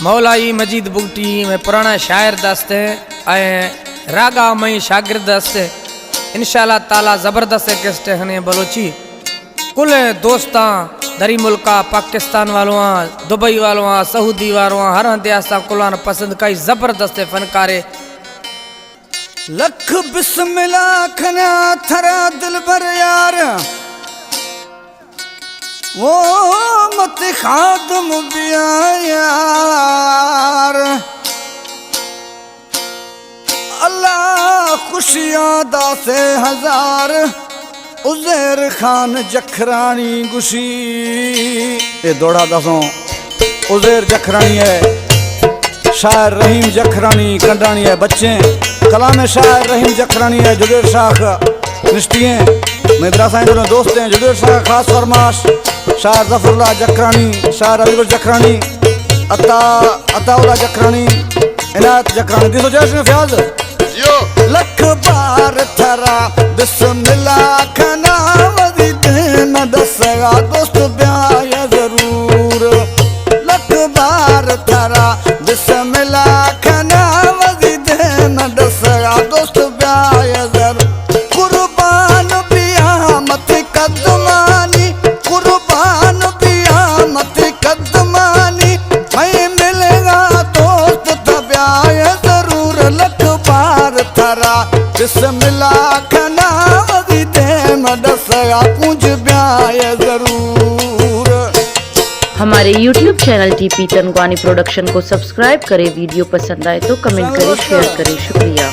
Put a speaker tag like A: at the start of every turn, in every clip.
A: मौलाई मजीद बुगटी में पुराना शायर दस्ते आए रागा मई शागिर्द दस्ते इंशाल्लाह ताला ज़बरदस्त किस्ते हने बलोची कुल दोस्तां दरी मुल्का पाकिस्तान वालों दुबई वालों सऊदी वालों हर हंदियासा कुलान पसंद कई ज़बरदस्त फनकारे
B: लख बिस्मिल्लाह खना थरा दिल भर यार वो मत खादम बिया यार अल्लाह खुशियां दासे हजार उज़ैर खान जखरानी गुशी ये दौड़ा दसों उज़ैर जखरानी है शायर रहीम जखरानी कंडानी है बच्चे कलाम शायर रहीम जखरानी है जुगेर शाख निष्ठिए मदरसा दोस्त हैं जुगेर शाख खास फरमाश शायर जफरुल्लाह जखरानी शायर अलीगढ़ जखरानी अताउल्लाह जखरानी इनायत जखरानी दिसो जश्न फ्याज लख बार थरा बिस्मिल्लाह खना वदी दिन दसगा दोस्त ब्याह जरूर लख बार थरा बिस्मिल्लाह खना वदी दिन दसगा दोस्त ब्याह जरूर कुर्बान बिया मत कदमानी कुर्बान बिया मत कदमानी मैं मिलेगा दोस्त तब्याह जरूर लख बार थरा बिस्मिल्लाह खना वदी दिन दसगा कुछ ब्याह जरूर।
C: हमारे YouTube channel TP Tanwani production को सब्सक्राइब करें। वीडियो पसंद आए तो कमेंट करें, शेयर करें। शुक्रिया।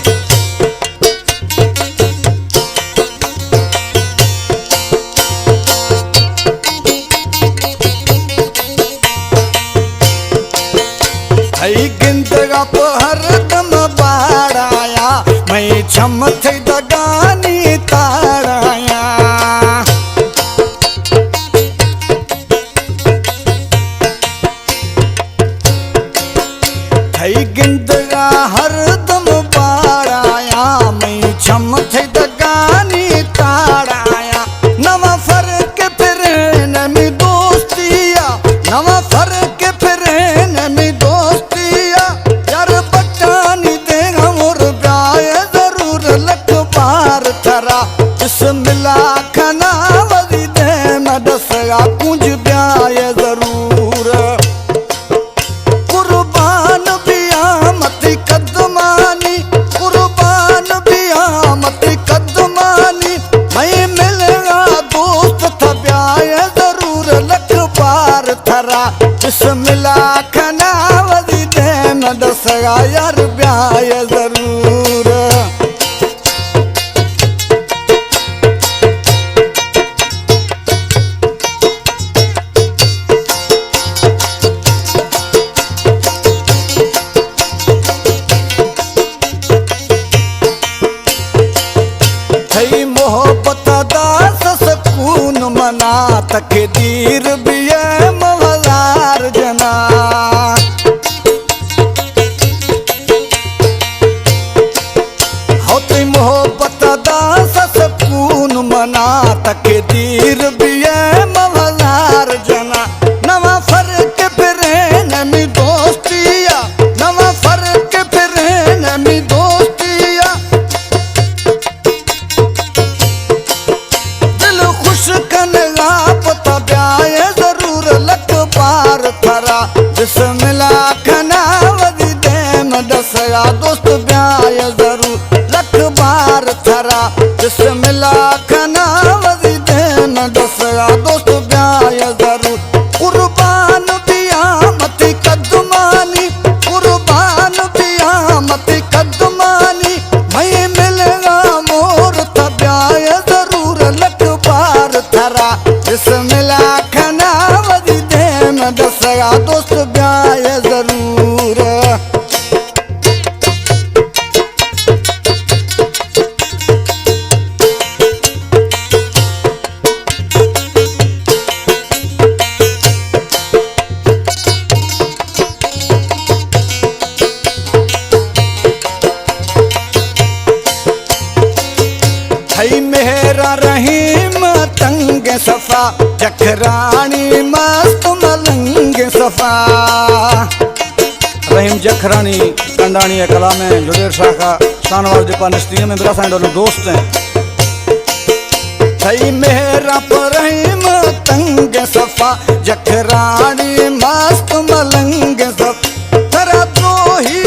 B: गिंदगा हर दम बाड़ाया मैं छम थे दगानी ताड़ाया गिंदगा हर दम बाड़ाया मैं छम थे दगानी ताड़ाया नवा फर्क फिर नमी दोस्तिया नवा फर्क फिर नमी दोस्तिया यार बचानी देगा मोर ब्याह जरूर लख बार थरा बिस्मिल्लाह खना वदी दे मैं दसगा कुछ ब्याह जरूर कुर्बान बिया मत कदमानी कुर्बान बिया मत कदमानी मैं मिलेगा दोस्त था ब्याह जरूर लख बार थरा बिस्मिल्लाह खना वदी दे मैं दसगा यार ब्याह जरूर। मोहब्बत दास सुकून मना तकदीर भी है मवजार जना होती मोहब्बत दास सुकून मना तकदीर भी है मवजार जना नवा फर्क फिर नमी दोस्तिया नवा फर्क फिर नमी दोस्तिया कनगा पता ब्याह जरूर लख बार थरा बिस्मिल्लाह खना वदी दे मैं दसगा दोस्त ब्याह जरूर लख बार थरा बिस्मिल्लाह खना वदी दे मैं दसगा दोस्त ब्याह जरूर कुर्बान बिया मत कदमानी कुर्बान बिया मत कदमानी मैं मिलेगा मोर तब्याह जरूर लख बार थरा बिस्मिल्लाह खना वदी दे मैं दसगा दोस्त ब्याह जरूर। मेहरा रहीम तंग सफा जखरानी मस्त मलंग सफा रहीम जखरानी कंडानी कला में जुड़ेर शाखा शानवार दीपा निश्ती में मेरा साइड दोस्त हैं थई मेरा रहीम तंग सफा जखरानी मस्त मलंग सब थरा द्रोही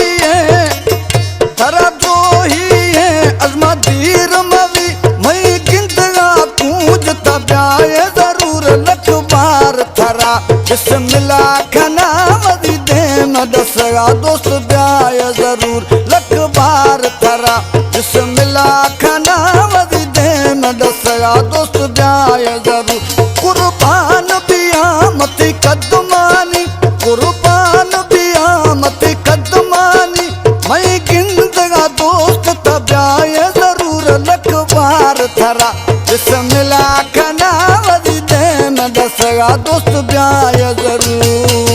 B: है अजमा दीर मवी मई गिंदगा पूजता ब्याए जरूर लख बार थरा बिस्मिल्ला खना मदी दे न दसगा दोस्त ब्याए जरूर लख बार थरा बिस्मिल्ला खना मदी दे न दसगा दोस्त ब्याए जरूर कुर्बान बिया मती कदमानी कुर्बान बिया मती कदमानी मई गिंदगा दोस्त तब्याए जरूर लख बार थरा बिस्मिल्ला खना वदी दे न दसगा दोस्त ब्याए जरूर